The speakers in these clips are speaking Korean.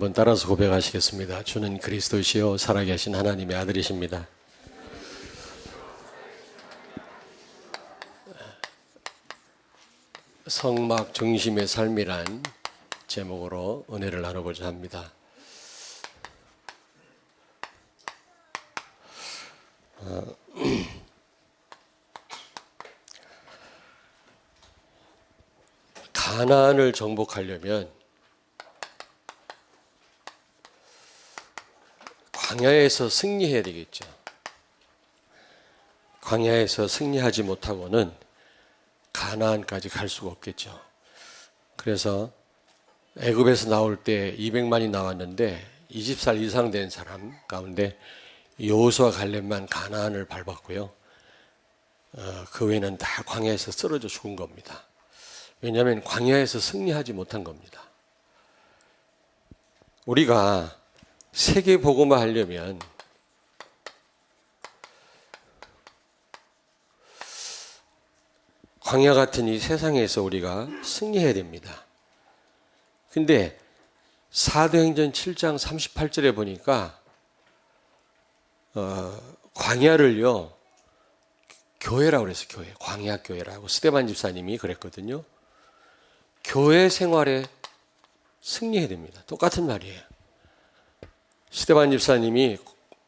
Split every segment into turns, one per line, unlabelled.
한번 따라서 고백하시겠습니다. 주는 그리스도시요 살아계신 하나님의 아들이십니다. 성막 중심의 삶이란 제목으로 은혜를 나눠보자 합니다. 가나안을 정복하려면 광야에서 승리해야 되겠죠. 광야에서 승리하지 못하고는 가나안까지 갈 수가 없겠죠. 그래서 애굽에서 나올 때 200만이 나왔는데 20살 이상 된 사람 가운데 여호수아 갈렙만 가나안을 밟았고요. 그 외에는 다 광야에서 쓰러져 죽은 겁니다. 왜냐하면 광야에서 승리하지 못한 겁니다. 우리가 세계 복음화 하려면 광야 같은 이 세상에서 우리가 승리해야 됩니다. 근데 사도행전 7장 38절에 보니까 광야를요 교회라고 그랬어요. 교회, 광야 교회라고 스데반 집사님이 그랬거든요. 교회 생활에 승리해야 됩니다. 똑같은 말이에요. 스데반 집사님이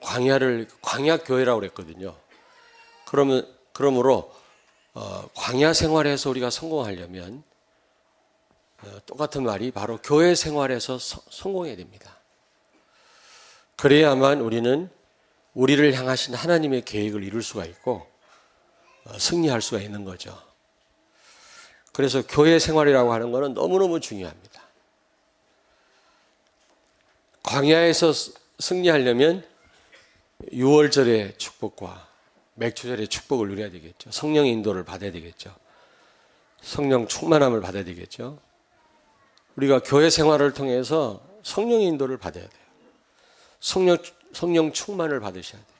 광야를 광야 교회라고 그랬거든요. 그러므로 광야 생활에서 우리가 성공하려면 똑같은 말이 바로 교회 생활에서 성공해야 됩니다. 그래야만 우리는 우리를 향하신 하나님의 계획을 이룰 수가 있고 승리할 수가 있는 거죠. 그래서 교회 생활이라고 하는 것은 너무너무 중요합니다. 광야에서 승리하려면 6월절의 축복과 맥주절의 축복을 누려야 되겠죠. 성령의 인도를 받아야 되겠죠. 성령 충만함을 받아야 되겠죠. 우리가 교회 생활을 통해서 성령의 인도를 받아야 돼요. 성령 충만을 받으셔야 돼요.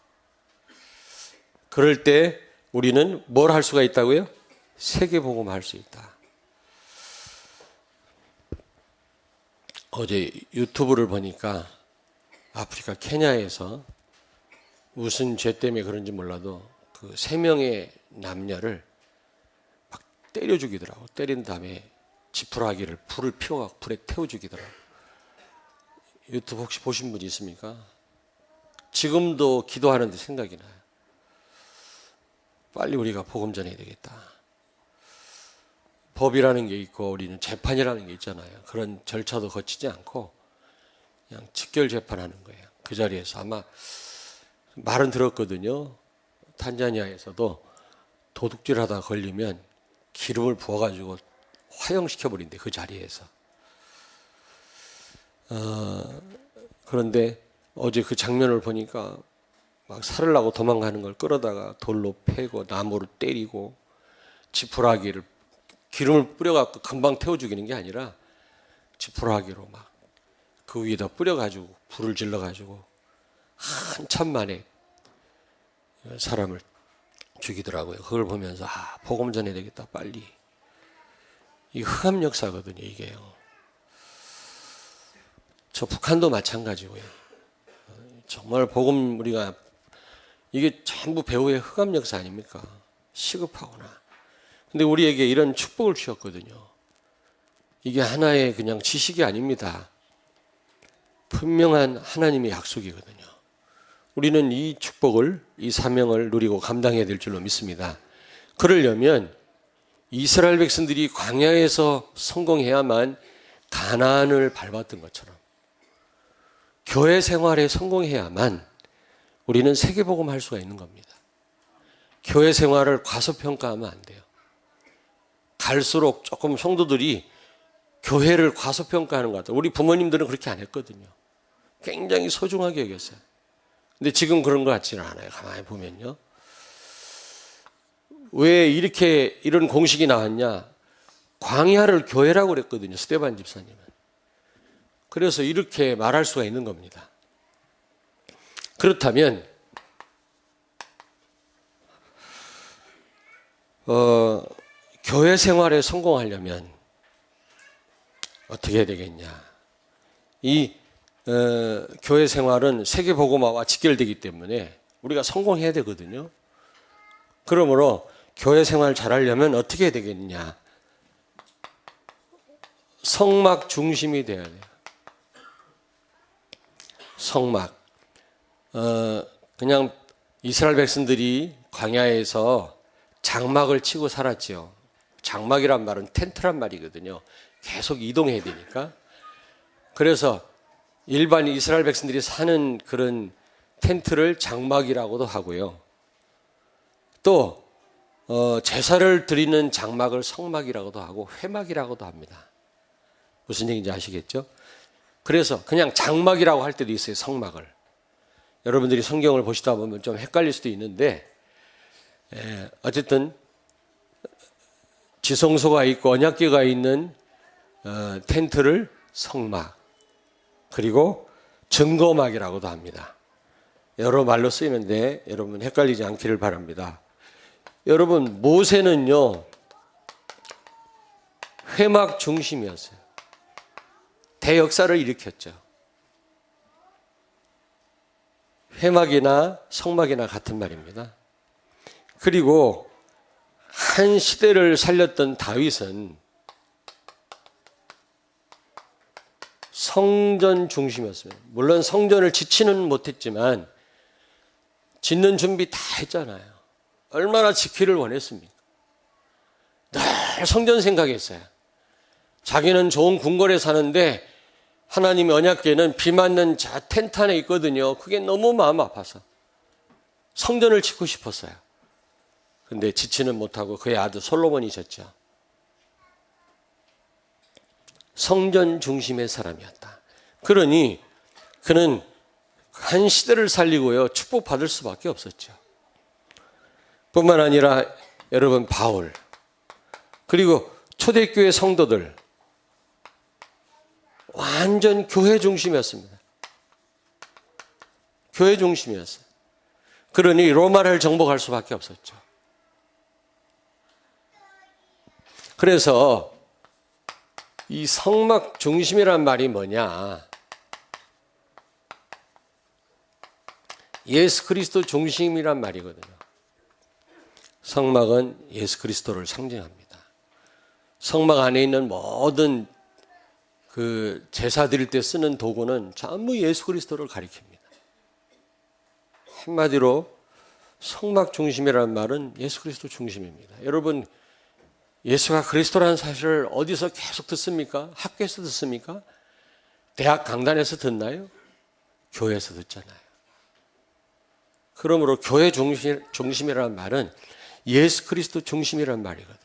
그럴 때 우리는 뭘 할 수가 있다고요? 세계복음 할 수 있다. 어제 유튜브를 보니까 아프리카 케냐에서 무슨 죄 때문에 그런지 몰라도 그 3명의 남녀를 막 때려 죽이더라고. 때린 다음에 지푸라기를 불을 피워갖고 불에 태워 죽이더라고. 유튜브 혹시 보신 분 있습니까? 지금도 기도하는데 생각이 나요. 빨리 우리가 복음 전해야 되겠다. 법이라는 게 있고 우리는 재판이라는 게 있잖아요. 그런 절차도 거치지 않고 그냥 직결 재판하는 거예요. 그 자리에서 아마 말은 들었거든요. 탄자니아에서도 도둑질하다 걸리면 기름을 부어가지고 화형시켜버린대, 그 자리에서. 그런데 어제 그 장면을 보니까 막 살으려고 도망가는 걸 끌어다가 돌로 패고 나무로 때리고 지푸라기를 기름을 뿌려갖고 금방 태워 죽이는 게 아니라 지푸라기로 막 그 위에다 뿌려가지고 불을 질러가지고 한참 만에 사람을 죽이더라고요. 그걸 보면서 복음 전해야 되겠다 빨리. 이 흑암 역사거든요, 이게요. 저 북한도 마찬가지고요. 정말 복음 우리가 이게 전부 배후의 흑암 역사 아닙니까? 시급하구나. 근데 우리에게 이런 축복을 주셨거든요. 이게 하나의 그냥 지식이 아닙니다. 분명한 하나님의 약속이거든요. 우리는 이 축복을, 이 사명을 누리고 감당해야 될 줄로 믿습니다. 그러려면 이스라엘 백성들이 광야에서 성공해야만 가나안을 밟았던 것처럼 교회 생활에 성공해야만 우리는 세계복음 할 수가 있는 겁니다. 교회 생활을 과소평가하면 안 돼요. 갈수록 조금 성도들이 교회를 과소평가하는 것 같아요. 우리 부모님들은 그렇게 안 했거든요. 굉장히 소중하게 여겼어요. 근데 지금 그런 것 같지는 않아요. 가만히 보면요. 왜 이런 공식이 나왔냐? 광야를 교회라고 그랬거든요. 스데반 집사님은. 그래서 이렇게 말할 수가 있는 겁니다. 그렇다면 교회 생활에 성공하려면 어떻게 해야 되겠냐? 이 교회 생활은 세계복음화와 직결되기 때문에 우리가 성공해야 되거든요. 그러므로 교회 생활 잘하려면 어떻게 해야 되겠느냐? 성막 중심이 돼야 돼요. 성막. 그냥 이스라엘 백성들이 광야에서 장막을 치고 살았지요. 장막이란 말은 텐트란 말이거든요. 계속 이동해야 되니까. 그래서 일반 이스라엘 백성들이 사는 그런 텐트를 장막이라고도 하고요. 또 제사를 드리는 장막을 성막이라고도 하고 회막이라고도 합니다. 무슨 얘기인지 아시겠죠? 그래서 그냥 장막이라고 할 때도 있어요. 성막을. 여러분들이 성경을 보시다 보면 좀 헷갈릴 수도 있는데 어쨌든 지성소가 있고 언약궤가 있는 텐트를 성막, 그리고 증거막이라고도 합니다. 여러 말로 쓰이는데 여러분 헷갈리지 않기를 바랍니다. 여러분 모세는요 회막 중심이었어요. 대역사를 일으켰죠. 회막이나 성막이나 같은 말입니다. 그리고 한 시대를 살렸던 다윗은 성전 중심이었습니다. 물론 성전을 짓지는 못했지만 짓는 준비 다 했잖아요. 얼마나 지키를 원했습니까? 늘 성전 생각했어요. 자기는 좋은 궁궐에 사는데 하나님의 언약궤는 비 맞는 텐트 안에 있거든요. 그게 너무 마음 아파서 성전을 짓고 싶었어요. 근데 짓지는 못하고 그의 아들 솔로몬이 졌죠. 성전 중심의 사람이었다. 그러니 그는 한 시대를 살리고요 축복받을 수밖에 없었죠. 뿐만 아니라 여러분 바울 그리고 초대교회 성도들 완전 교회 중심이었습니다. 교회 중심이었어요. 그러니 로마를 정복할 수밖에 없었죠. 그래서 이 성막 중심이란 말이 뭐냐? 예수 그리스도 중심이란 말이거든요. 성막은 예수 그리스도를 상징합니다. 성막 안에 있는 모든 그 제사 드릴 때 쓰는 도구는 전부 예수 그리스도를 가리킵니다. 한마디로 성막 중심이라는 말은 예수 그리스도 중심입니다. 여러분 예수가 그리스도라는 사실을 어디서 계속 듣습니까? 학교에서 듣습니까? 대학 강단에서 듣나요? 교회에서 듣잖아요. 그러므로 교회 중심이라는 말은 예수 그리스도 중심이라는 말이거든요.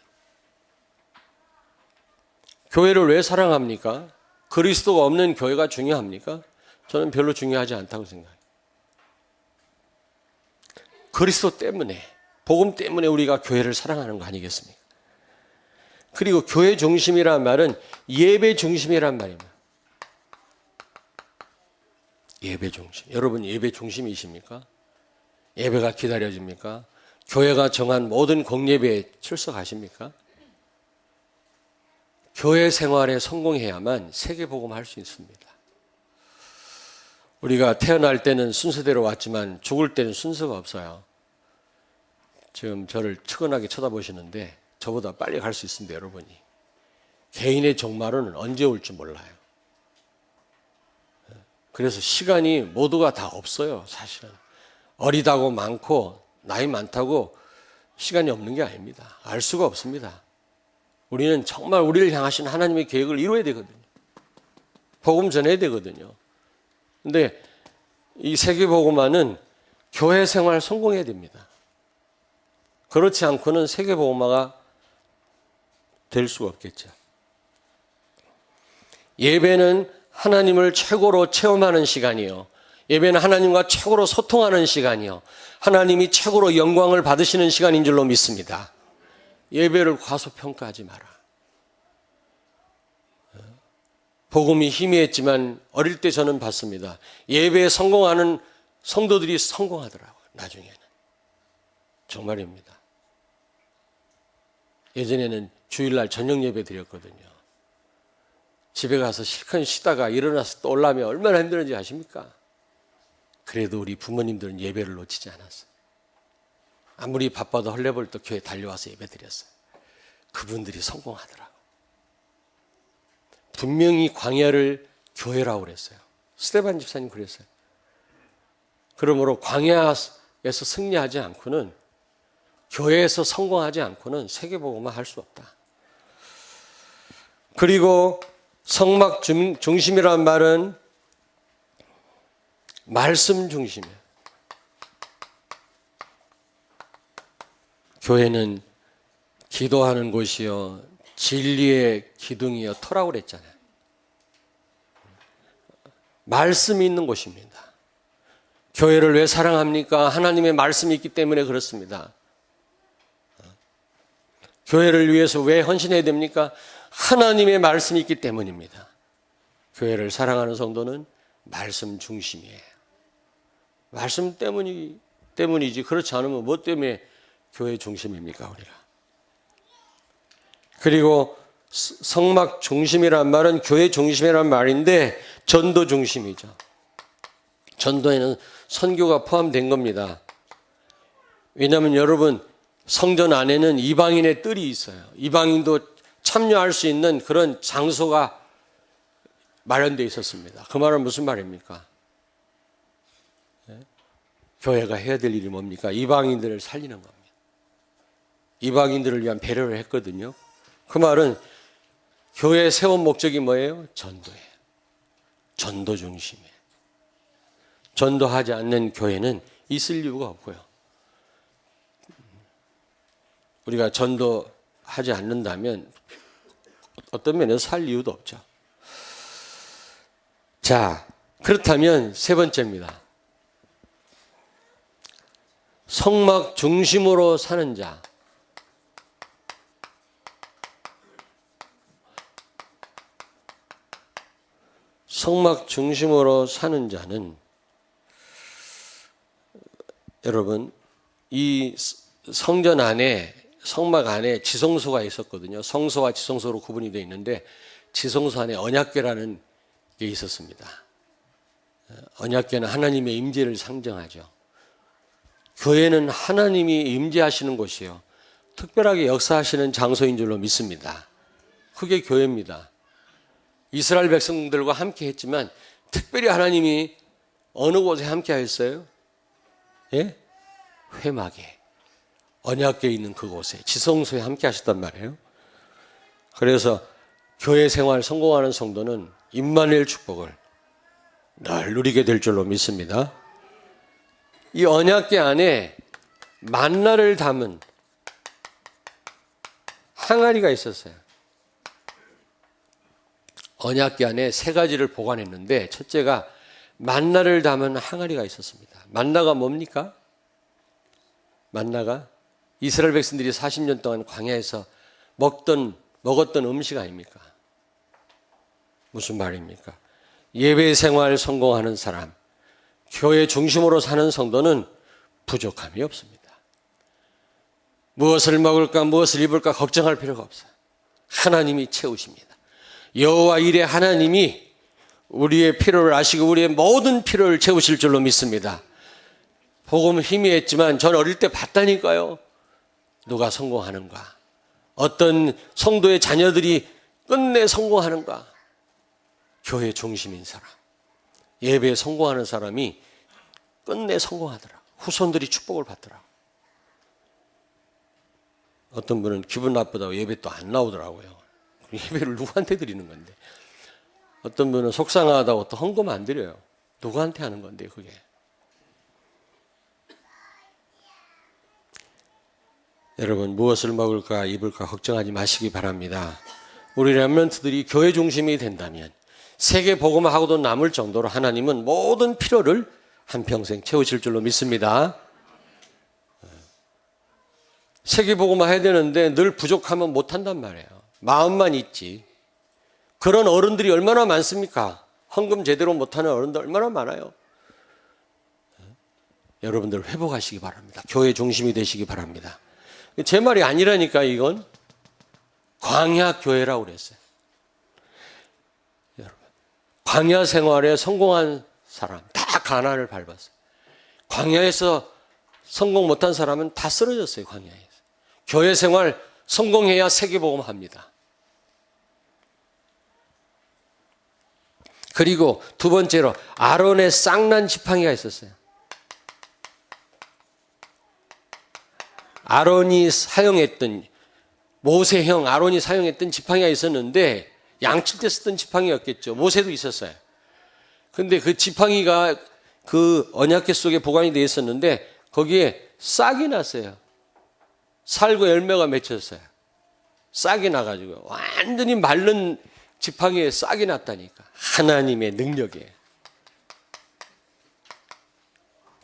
교회를 왜 사랑합니까? 그리스도가 없는 교회가 중요합니까? 저는 별로 중요하지 않다고 생각해요. 그리스도 때문에, 복음 때문에 우리가 교회를 사랑하는 거 아니겠습니까? 그리고 교회 중심이란 말은 예배 중심이란 말입니다. 예배 중심. 여러분 예배 중심이십니까? 예배가 기다려집니까? 교회가 정한 모든 공예배에 출석하십니까? 교회 생활에 성공해야만 세계복음 할 수 있습니다. 우리가 태어날 때는 순서대로 왔지만 죽을 때는 순서가 없어요. 지금 저를 측은하게 쳐다보시는데 저보다 빨리 갈 수 있습니다, 여러분이. 개인의 종말은 언제 올지 몰라요. 그래서 시간이 모두가 다 없어요, 사실은. 어리다고 많고 나이 많다고 시간이 없는 게 아닙니다. 알 수가 없습니다. 우리는 정말 우리를 향하신 하나님의 계획을 이루어야 되거든요. 복음 전해야 되거든요. 근데 이 세계복음화는 교회 생활 성공해야 됩니다. 그렇지 않고는 세계복음화가 될 수가 없겠죠. 예배는 하나님을 최고로 체험하는 시간이요. 예배는 하나님과 최고로 소통하는 시간이요. 하나님이 최고로 영광을 받으시는 시간인 줄로 믿습니다. 예배를 과소평가하지 마라. 복음이 희미했지만 어릴 때 저는 봤습니다. 예배에 성공하는 성도들이 성공하더라고요. 나중에는. 정말입니다. 예전에는 주일날 저녁 예배 드렸거든요. 집에 가서 실컷 쉬다가 일어나서 또 올라오면 얼마나 힘들었는지 아십니까? 그래도 우리 부모님들은 예배를 놓치지 않았어요. 아무리 바빠도 헐레벌떡 교회 달려와서 예배 드렸어요. 그분들이 성공하더라고. 분명히 광야를 교회라고 그랬어요. 스데반 집사님 그랬어요. 그러므로 광야에서 승리하지 않고는, 교회에서 성공하지 않고는 세계복음화 할 수 없다. 그리고 성막 중심이라는 말은 말씀 중심이에요. 교회는 기도하는 곳이요 진리의 기둥이요 터라고 그랬잖아요. 말씀이 있는 곳입니다. 교회를 왜 사랑합니까? 하나님의 말씀이 있기 때문에 그렇습니다. 교회를 위해서 왜 헌신해야 됩니까? 하나님의 말씀이 있기 때문입니다. 교회를 사랑하는 성도는 말씀 중심이에요. 말씀 때문이지, 그렇지 않으면 뭐 때문에 교회 중심입니까, 우리가? 그리고 성막 중심이란 말은 교회 중심이란 말인데 전도 중심이죠. 전도에는 선교가 포함된 겁니다. 왜냐하면 여러분, 성전 안에는 이방인의 뜰이 있어요. 이방인도 참여할 수 있는 그런 장소가 마련되어 있었습니다. 그 말은 무슨 말입니까? 교회가 해야 될 일이 뭡니까? 이방인들을 살리는 겁니다. 이방인들을 위한 배려를 했거든요. 그 말은 교회 세운 목적이 뭐예요? 전도예요. 전도 중심이에요. 전도하지 않는 교회는 있을 이유가 없고요. 우리가 전도하지 않는다면 어떤 면에서 살 이유도 없죠. 자, 그렇다면 세 번째입니다. 성막 중심으로 사는 자. 성막 중심으로 사는 자는, 여러분, 이 성전 안에, 성막 안에 지성소가 있었거든요. 성소와 지성소로 구분이 되어 있는데, 지성소 안에 언약궤라는 게 있었습니다. 언약궤는 하나님의 임재를 상정하죠. 교회는 하나님이 임재하시는 곳이요, 특별하게 역사하시는 장소인 줄로 믿습니다. 그게 교회입니다. 이스라엘 백성들과 함께 했지만 특별히 하나님이 어느 곳에 함께 하셨어요? 예? 회막에, 언약궤에 있는 그곳에, 지성소에 함께 하셨단 말이에요. 그래서 교회 생활 성공하는 성도는 임마누엘 축복을 늘 누리게 될 줄로 믿습니다. 이 언약궤 안에 만나를 담은 항아리가 있었어요. 언약궤 안에 세 가지를 보관했는데, 첫째가 만나를 담은 항아리가 있었습니다. 만나가 뭡니까? 만나가 이스라엘 백성들이 40년 동안 광야에서 먹었던 음식 아닙니까? 무슨 말입니까? 예배 생활 성공하는 사람, 교회 중심으로 사는 성도는 부족함이 없습니다. 무엇을 먹을까, 무엇을 입을까 걱정할 필요가 없어요. 하나님이 채우십니다. 여호와 일의 하나님이 우리의 필요를 아시고 우리의 모든 필요를 채우실 줄로 믿습니다. 복음 희미했지만 전 어릴 때 봤다니까요. 누가 성공하는가, 어떤 성도의 자녀들이 끝내 성공하는가. 교회 중심인 사람, 예배에 성공하는 사람이 끝내 성공하더라. 후손들이 축복을 받더라. 어떤 분은 기분 나쁘다고 예배 또 안 나오더라고요. 예배를 누구한테 드리는 건데. 어떤 분은 속상하다고 또 헌금 안 드려요. 누구한테 하는 건데 그게. 여러분, 무엇을 먹을까 입을까 걱정하지 마시기 바랍니다. 우리 렘넌트들이 교회 중심이 된다면 세계 복음화하고도 남을 정도로 하나님은 모든 필요를 한평생 채우실 줄로 믿습니다. 세계 복음화 해야 되는데 늘 부족하면 못한단 말이에요. 마음만 있지. 그런 어른들이 얼마나 많습니까? 헌금 제대로 못하는 어른들 얼마나 많아요. 여러분들 회복하시기 바랍니다. 교회 중심이 되시기 바랍니다. 제 말이 아니라니까. 이건 광야 교회라고 그랬어요. 광야 생활에 성공한 사람 다 가나안을 밟았어요. 광야에서 성공 못한 사람은 다 쓰러졌어요. 광야에서. 교회 생활 성공해야 세계복음 합니다. 그리고 두 번째로 아론의 쌍난 지팡이가 있었어요. 아론이 사용했던, 모세형 아론이 사용했던 지팡이가 있었는데 양칠 때 쓰던 지팡이였겠죠. 모세도 있었어요. 근데 그 지팡이가 그 언약궤 속에 보관이 되어 있었는데 거기에 싹이 났어요. 살과 열매가 맺혔어요. 싹이 나가지고 완전히 마른 지팡이에 싹이 났다니까. 하나님의 능력이에요.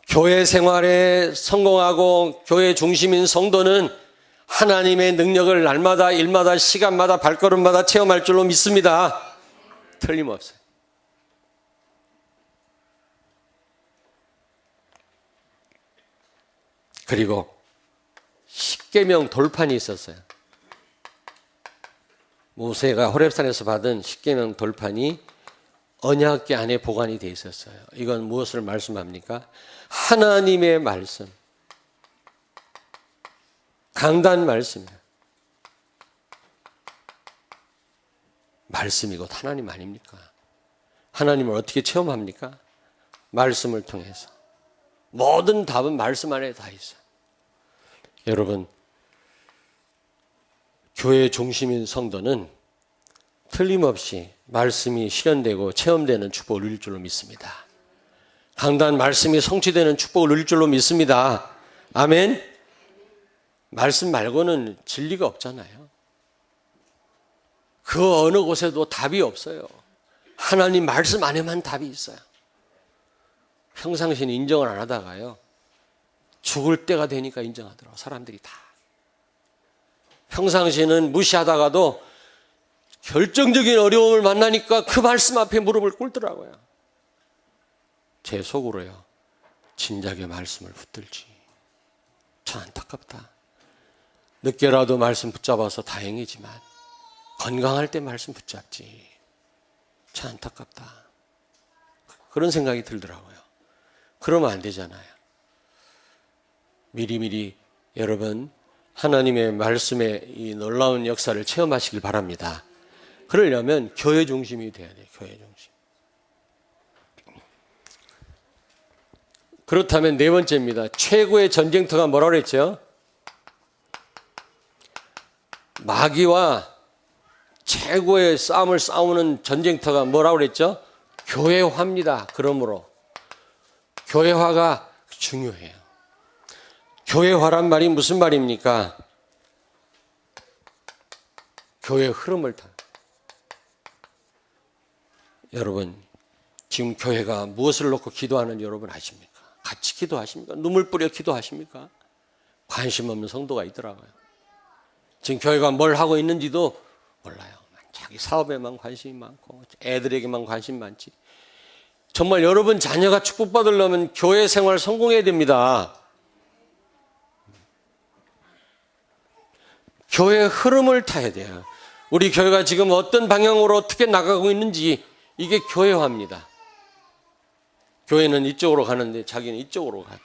교회 생활에 성공하고 교회 중심인 성도는 하나님의 능력을 날마다 일마다 시간마다 발걸음마다 체험할 줄로 믿습니다. 틀림없어요. 그리고 십계명 돌판이 있었어요. 모세가 호렙산에서 받은 십계명 돌판이 언약궤 안에 보관이 되어 있었어요. 이건 무엇을 말씀합니까? 하나님의 말씀. 강단 말씀이에요. 말씀이 곧 하나님 아닙니까? 하나님을 어떻게 체험합니까? 말씀을 통해서. 모든 답은 말씀 안에 다 있어요. 여러분, 교회 중심인 성도는 틀림없이 말씀이 실현되고 체험되는 축복을 누릴 줄로 믿습니다. 강단 말씀이 성취되는 축복을 누릴 줄로 믿습니다. 아멘. 말씀 말고는 진리가 없잖아요. 그 어느 곳에도 답이 없어요. 하나님 말씀 안에만 답이 있어요. 평상시는 인정을 안 하다가요, 죽을 때가 되니까 인정하더라고요. 사람들이 다. 평상시는 무시하다가도 결정적인 어려움을 만나니까 그 말씀 앞에 무릎을 꿇더라고요. 제 속으로요, 진작에 말씀을 붙들지. 참 안타깝다. 늦게라도 말씀 붙잡아서 다행이지만 건강할 때 말씀 붙잡지. 참 안타깝다. 그런 생각이 들더라고요. 그러면 안 되잖아요. 미리미리 여러분 하나님의 말씀의 이 놀라운 역사를 체험하시길 바랍니다. 그러려면 교회 중심이 돼야 돼요. 교회 중심. 그렇다면 네 번째입니다. 최고의 전쟁터가 뭐라고 그랬죠? 마귀와 최고의 싸움을 싸우는 전쟁터가 뭐라고 그랬죠? 교회화입니다. 그러므로 교회화가 중요해요. 교회화란 말이 무슨 말입니까? 교회의 흐름을 타. 여러분, 지금 교회가 무엇을 놓고 기도하는지 여러분 아십니까? 같이 기도하십니까? 눈물 뿌려 기도하십니까? 관심 없는 성도가 있더라고요. 지금 교회가 뭘 하고 있는지도 몰라요. 자기 사업에만 관심이 많고 애들에게만 관심 많지. 정말 여러분 자녀가 축복받으려면 교회 생활 성공해야 됩니다. 교회의 흐름을 타야 돼요. 우리 교회가 지금 어떤 방향으로 어떻게 나가고 있는지, 이게 교회화입니다. 교회는 이쪽으로 가는데 자기는 이쪽으로 가요.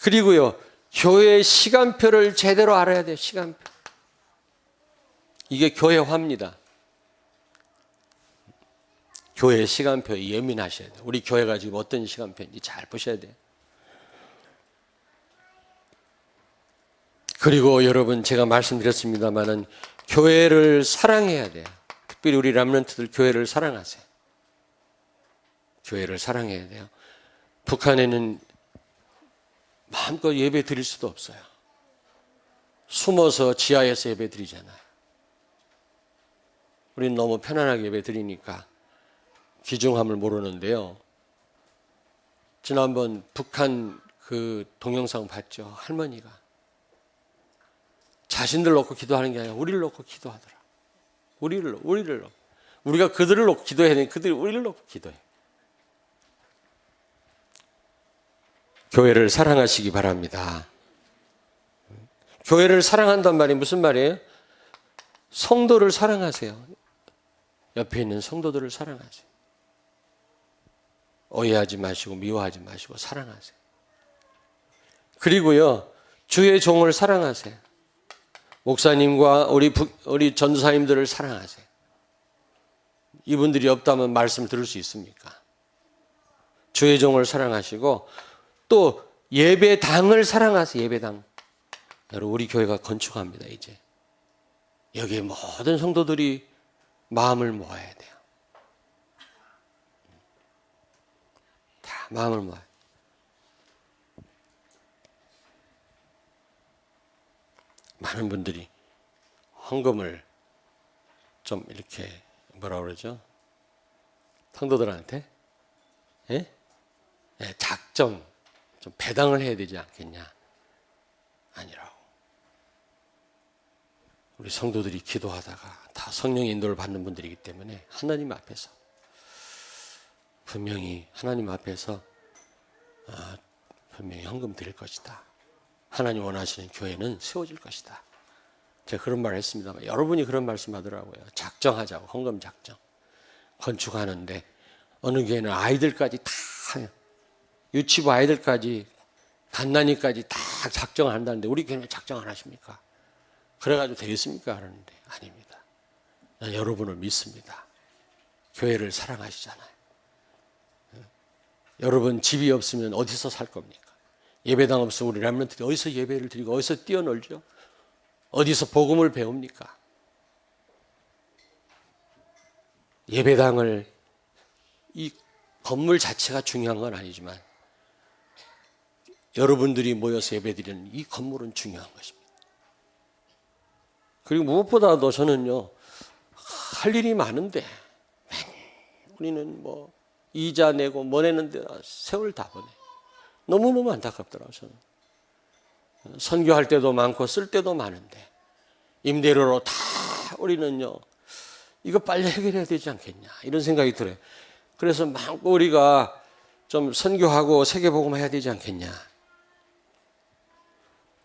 그리고요, 교회의 시간표를 제대로 알아야 돼요. 시간표. 이게 교회화입니다. 교회의 시간표에 예민하셔야 돼요. 우리 교회가 지금 어떤 시간표인지 잘 보셔야 돼요. 그리고 여러분, 제가 말씀드렸습니다마는 교회를 사랑해야 돼요. 특별히 우리 렘넌트들 교회를 사랑하세요. 교회를 사랑해야 돼요. 북한에는 마음껏 예배 드릴 수도 없어요. 숨어서 지하에서 예배 드리잖아요. 우리는 너무 편안하게 예배 드리니까 귀중함을 모르는데요. 지난번 북한 그 동영상 봤죠? 할머니가 자신들 놓고 기도하는 게 아니라 우리를 놓고 기도하더라. 우리를 놓고. 우리가 그들을 놓고 기도해야 되니 그들이 우리를 놓고 기도해. 교회를 사랑하시기 바랍니다. 교회를 사랑한단 말이 무슨 말이에요? 성도를 사랑하세요. 옆에 있는 성도들을 사랑하세요. 오해하지 마시고 미워하지 마시고 사랑하세요. 그리고요, 주의 종을 사랑하세요. 목사님과 우리 전도사님들을 사랑하세요. 이분들이 없다면 말씀을 들을 수 있습니까? 주의 종을 사랑하시고 또 예배당을 사랑하세요. 예배당. 여러분, 우리 교회가 건축합니다. 이제 여기에 모든 성도들이 마음을 모아야 돼요. 다 마음을 모아요. 많은 분들이 헌금을 좀 이렇게 뭐라 그러죠? 성도들한테 예? 예, 작정 좀 배당을 해야 되지 않겠냐? 아니라고. 우리 성도들이 기도하다가 다 성령의 인도를 받는 분들이기 때문에 하나님 앞에서 분명히 하나님 앞에서 분명히 헌금 드릴 것이다. 하나님 원하시는 교회는 세워질 것이다. 제가 그런 말을 했습니다만 여러분이 그런 말씀 하더라고요. 작정하자고. 헌금 작정. 건축하는데 어느 교회는 아이들까지 다 유치부 아이들까지 갓난이까지 다 작정을 한다는데 우리 교회는 작정 안 하십니까? 그래가지고 되겠습니까? 하는데 아닙니다. 난 여러분을 믿습니다. 교회를 사랑하시잖아요. 여러분 집이 없으면 어디서 살 겁니까? 예배당 없으면 우리 렘넌트들이 어디서 예배를 드리고 어디서 뛰어놀죠? 어디서 복음을 배웁니까? 예배당을 이 건물 자체가 중요한 건 아니지만 여러분들이 모여서 예배드리는 이 건물은 중요한 것입니다. 그리고 무엇보다도 저는요, 할 일이 많은데 우리는 뭐 이자 내고 뭐 내는데 세월 다 보내. 너무너무 안타깝더라고요. 저는. 선교할 때도 많고 쓸 때도 많은데 임대료로 다 우리는요, 이거 빨리 해결해야 되지 않겠냐 이런 생각이 들어요. 그래서 많고 우리가 좀 선교하고 세계복음 해야 되지 않겠냐.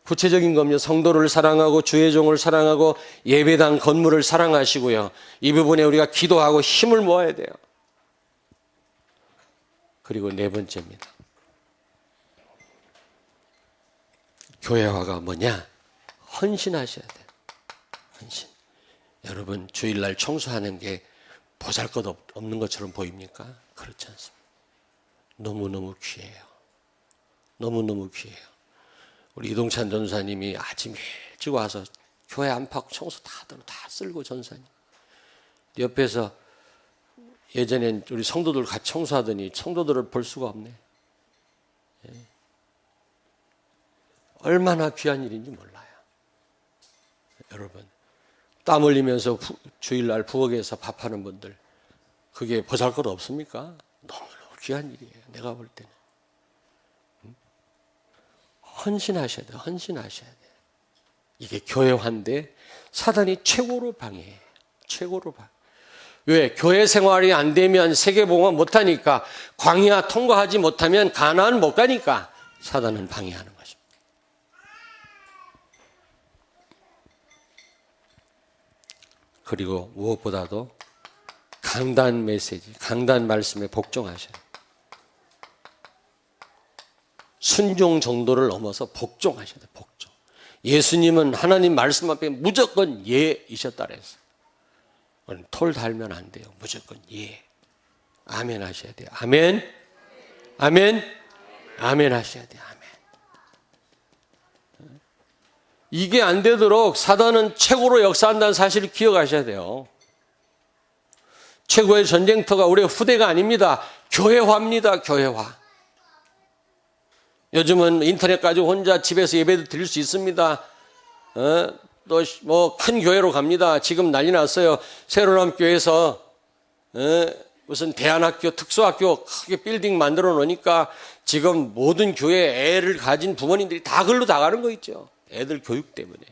구체적인 겁니다. 성도를 사랑하고 주의 종을 사랑하고 예배당 건물을 사랑하시고요. 이 부분에 우리가 기도하고 힘을 모아야 돼요. 그리고 네 번째입니다. 교회화가 뭐냐? 헌신하셔야 돼요. 헌신. 여러분 주일날 청소하는 게 보잘것없는 것처럼 보입니까? 그렇지 않습니다. 너무너무 귀해요. 너무너무 귀해요. 우리 이동찬 전사님이 아침 일찍 와서 교회 안팎 청소 다 쓸고 전사님. 옆에서 예전엔 우리 성도들 같이 청소하더니 성도들을 볼 수가 없네. 예. 얼마나 귀한 일인지 몰라요. 여러분 땀 흘리면서 주일날 부엌에서 밥하는 분들 그게 보잘것 없습니까? 너무너무 귀한 일이에요. 내가 볼 때는. 헌신하셔야 돼요. 헌신하셔야 돼요. 이게 교회화인데 사단이 최고로 방해해요. 최고로 방해. 왜? 교회 생활이 안 되면 세계복음 못하니까, 광야 통과하지 못하면 가나안 못 가니까 사단은 방해하는 것입니다. 그리고 무엇보다도 강단 메시지, 강단 말씀에 복종하셔야 돼요. 순종 정도를 넘어서 복종하셔야 돼요. 복종. 예수님은 하나님 말씀 앞에 무조건 예이셨다 그랬어요. 톨 달면 안 돼요. 무조건 예. 아멘 하셔야 돼요. 아멘. 아멘. 아멘 하셔야 돼요. 아멘. 이게 안 되도록 사단은 최고로 역사한다는 사실을 기억하셔야 돼요. 최고의 전쟁터가 우리 후대가 아닙니다. 교회화입니다. 교회화. 요즘은 인터넷 가지고 혼자 집에서 예배도 드릴 수 있습니다. 또 뭐 큰 교회로 갑니다. 지금 난리 났어요. 새로운 교회에서 무슨 대안학교, 특수학교 크게 빌딩 만들어 놓으니까 지금 모든 교회에 애를 가진 부모님들이 다 글로 다 가는 거 있죠. 애들 교육 때문에.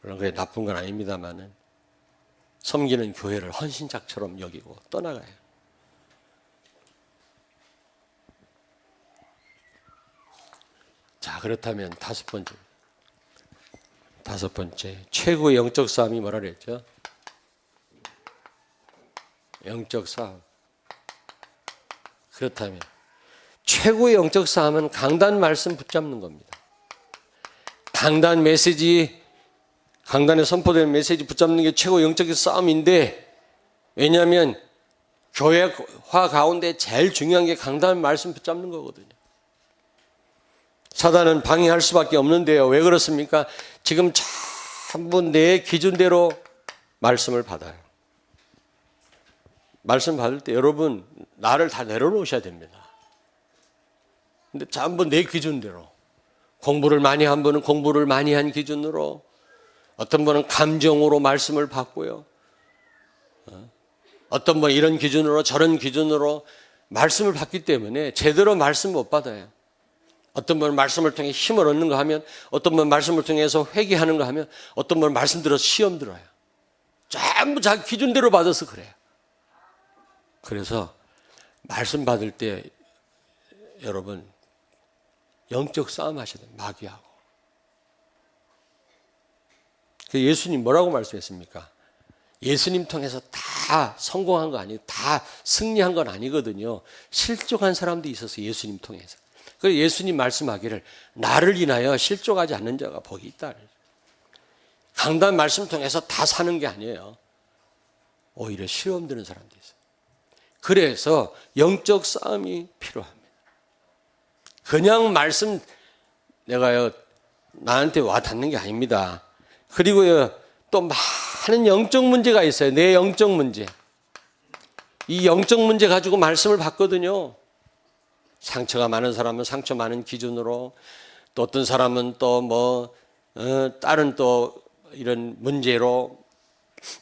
그런 게 나쁜 건 아닙니다만은 섬기는 교회를 헌신작처럼 여기고 떠나가요. 자, 그렇다면 다섯 번째 최고의 영적 싸움이 뭐라 그랬죠? 영적 싸움. 그렇다면 최고의 영적 싸움은 강단 말씀 붙잡는 겁니다. 강단 메시지, 강단에 선포되는 메시지 붙잡는 게 최고 영적인 싸움인데, 왜냐하면 교회화 가운데 제일 중요한 게 강단 말씀 붙잡는 거거든요. 사단은 방해할 수밖에 없는데요. 왜 그렇습니까? 지금 전부 내 기준대로 말씀을 받아요. 말씀 받을 때 여러분 나를 다 내려놓으셔야 됩니다. 근데 전부 내 기준대로, 공부를 많이 한 분은 공부를 많이 한 기준으로, 어떤 분은 감정으로 말씀을 받고요, 어떤 분은 이런 기준으로 저런 기준으로 말씀을 받기 때문에 제대로 말씀 못 받아요. 어떤 분은 말씀을 통해 힘을 얻는 거 하면, 어떤 분은 말씀을 통해서 회개하는 거 하면, 어떤 분은 말씀 들어서 시험 들어요. 전부 자기 기준대로 받아서 그래요. 그래서 말씀 받을 때 여러분 영적 싸움 하셔야 돼요. 마귀하고. 예수님 뭐라고 말씀했습니까? 예수님 통해서 다 성공한 거 아니에요. 다 승리한 건 아니거든요. 실족한 사람도 있어서 예수님 통해서. 그래서 예수님 말씀하기를 나를 인하여 실족하지 않는 자가 복이 있다. 강단 말씀 통해서 다 사는 게 아니에요. 오히려 시험 드는 사람도 있어요. 그래서 영적 싸움이 필요합니다. 그냥 말씀 내가요 나한테 와 닿는 게 아닙니다. 그리고요 또 많은 영적 문제가 있어요. 내 영적 문제. 이 영적 문제 가지고 말씀을 받거든요. 상처가 많은 사람은 상처 많은 기준으로, 또 어떤 사람은 또 다른 또 이런 문제로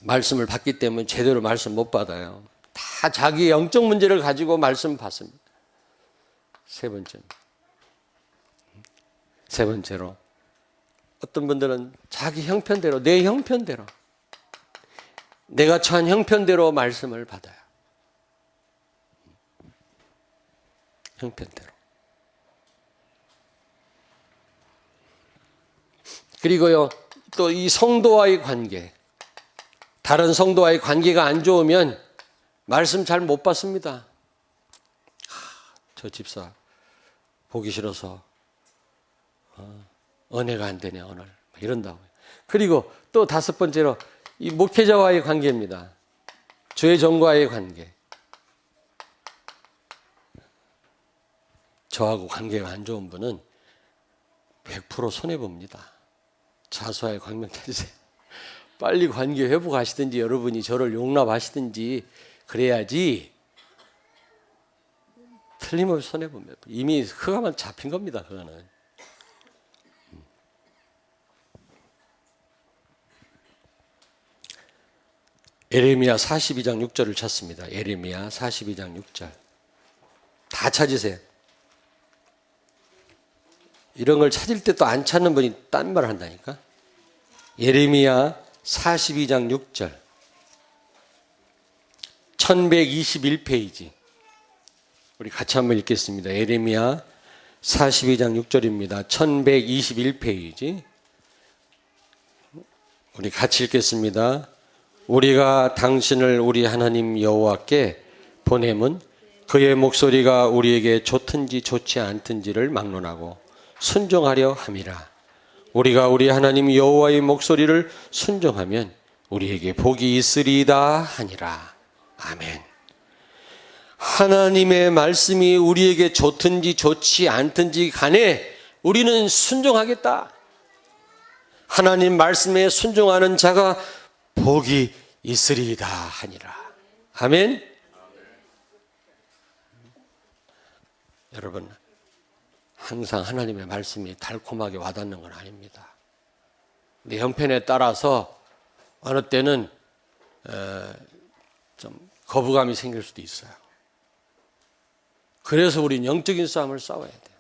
말씀을 받기 때문에 제대로 말씀 못 받아요. 다 자기 영적 문제를 가지고 말씀 받습니다. 세 번째로 어떤 분들은 자기 형편대로, 내 형편대로, 내가 처한 형편대로 말씀을 받아요. 형편대로. 그리고요 또 이 성도와의 관계, 다른 성도와의 관계가 안 좋으면 말씀 잘 못 받습니다. 저 집사 보기 싫어서 은혜가 안 되네 오늘, 이런다고요. 그리고 또 다섯 번째로 이 목회자와의 관계입니다. 주의 종과의 관계. 저하고 관계가 안 좋은 분은 100% 손해봅니다. 자수하에 광명 찾으세요. 빨리 관계 회복하시든지 여러분이 저를 용납하시든지 그래야지 틀림없이 손해봅니다. 이미 흑암은 잡힌 겁니다. 그거는. 예레미야 42장 6절을 찾습니다. 예레미야 42장 6절. 다 찾으세요. 이런 걸 찾을 때 또 안 찾는 분이 딴 말을 한다니까. 예레미야 42장 6절. 1121페이지. 우리 같이 한번 읽겠습니다. 예레미야 42장 6절입니다. 1121페이지. 우리 같이 읽겠습니다. 우리가 당신을 우리 하나님 여호와께 보냄은 그의 목소리가 우리에게 좋든지 좋지 않든지를 막론하고 순종하려 함이라. 우리가 우리 하나님 여호와의 목소리를 순종하면 우리에게 복이 있으리이다 하니라. 아멘. 하나님의 말씀이 우리에게 좋든지 좋지 않든지 간에 우리는 순종하겠다. 하나님 말씀에 순종하는 자가 복이 있으리이다 하니라. 아멘. 여러분, 항상 하나님의 말씀이 달콤하게 와닿는 건 아닙니다. 내 형편에 따라서 어느 때는 좀 거부감이 생길 수도 있어요. 그래서 우리는 영적인 싸움을 싸워야 돼요.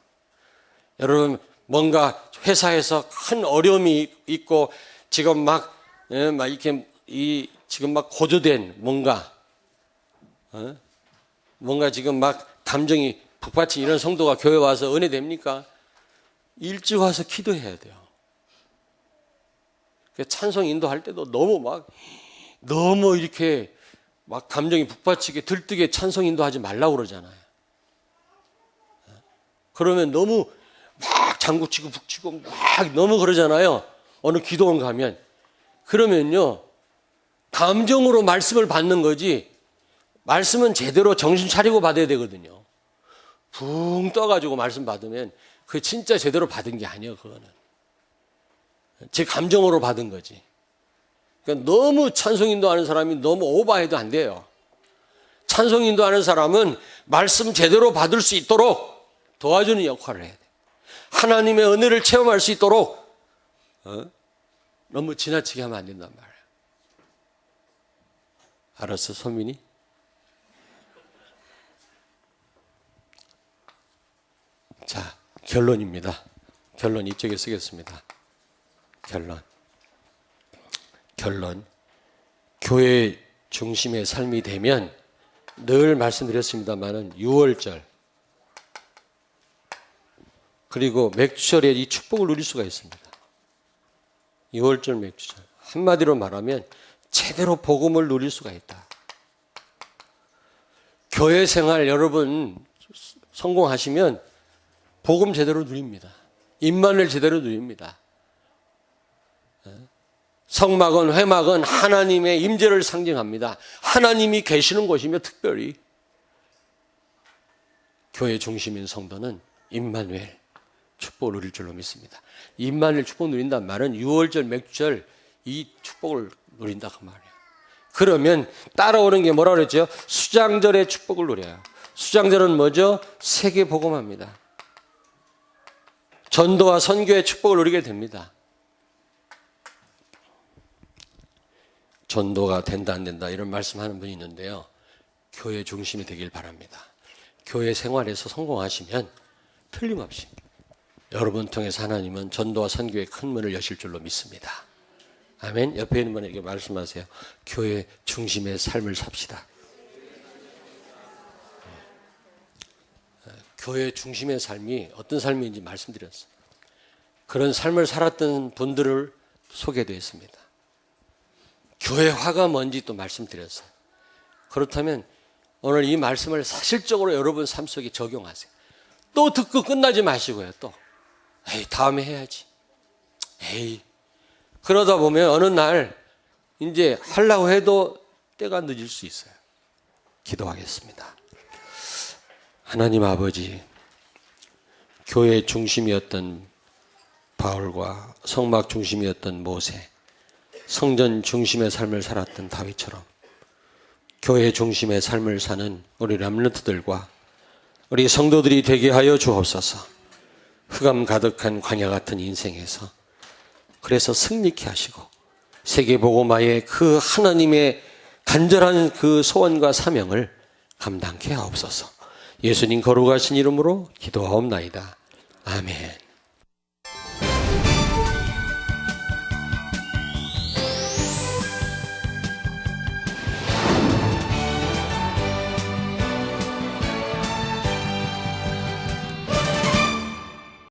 여러분, 뭔가 회사에서 큰 어려움이 있고 지금 막 이렇게 지금 막 고조된 뭔가 지금 막 감정이 북받친 이런 성도가 교회 와서 은혜 됩니까? 일찍 와서 기도해야 돼요. 찬송 인도할 때도 너무 이렇게 막 감정이 북받치게 들뜨게 찬송 인도하지 말라고 그러잖아요. 그러면 너무 막 장구치고 북치고 막 너무 그러잖아요. 어느 기도원 가면. 그러면요, 감정으로 말씀을 받는 거지, 말씀은 제대로 정신 차리고 받아야 되거든요. 붕 떠가지고 말씀 받으면 그 진짜 제대로 받은 게 아니에요. 그거는 제 감정으로 받은 거지. 그러니까 너무 찬송 인도하는 사람이 너무 오버해도 안 돼요. 찬송 인도하는 사람은 말씀 제대로 받을 수 있도록 도와주는 역할을 해야 돼. 하나님의 은혜를 체험할 수 있도록 너무 지나치게 하면 안 된단 말이에요. 알았어, 선민이? 자, 결론입니다. 결론 이쪽에 쓰겠습니다. 결론. 교회 중심의 삶이 되면 늘 말씀드렸습니다마는 6월절 그리고 맥주절에 이 축복을 누릴 수가 있습니다. 6월절 맥주절. 한마디로 말하면 제대로 복음을 누릴 수가 있다. 교회 생활 여러분 성공하시면 복음 제대로 누립니다. 임마누엘 제대로 누립니다. 성막은 회막은 하나님의 임재를 상징합니다. 하나님이 계시는 곳이며 특별히 교회 중심인 성도는 임마누엘 축복을 누릴 줄로 믿습니다. 임마누엘 축복 누린다는 말은 6월절 맥주절 이 축복을 누린다 그 말이에요. 그러면 따라오는 게 뭐라 그랬죠? 수장절의 축복을 누려요. 수장절은 뭐죠? 세계 복음합니다. 전도와 선교의 축복을 누리게 됩니다. 전도가 된다 안 된다 이런 말씀하는 분이 있는데요. 교회 중심이 되길 바랍니다. 교회 생활에서 성공하시면 틀림없이 여러분 통해서 하나님은 전도와 선교의 큰 문을 여실 줄로 믿습니다. 아멘. 옆에 있는 분에게 말씀하세요. 교회 중심의 삶을 삽시다. 교회 중심의 삶이 어떤 삶인지 말씀드렸어요. 그런 삶을 살았던 분들을 소개되었습니다. 교회화가 뭔지 또 말씀드렸어요. 그렇다면 오늘 이 말씀을 사실적으로 여러분 삶 속에 적용하세요. 또 듣고 끝나지 마시고요. 또 에이 다음에 해야지. 에이 그러다 보면 어느 날 이제 하려고 해도 때가 늦을 수 있어요. 기도하겠습니다. 하나님 아버지, 교회 중심이었던 바울과 성막 중심이었던 모세, 성전 중심의 삶을 살았던 다윗처럼 교회 중심의 삶을 사는 우리 렘넌트들과 우리 성도들이 되게 하여 주옵소서. 흑암 가득한 광야 같은 인생에서 그래서 승리케 하시고 세계복음화의 그 하나님의 간절한 그 소원과 사명을 감당케 하옵소서. 예수님 거룩하신 이름으로 기도하옵나이다. 아멘.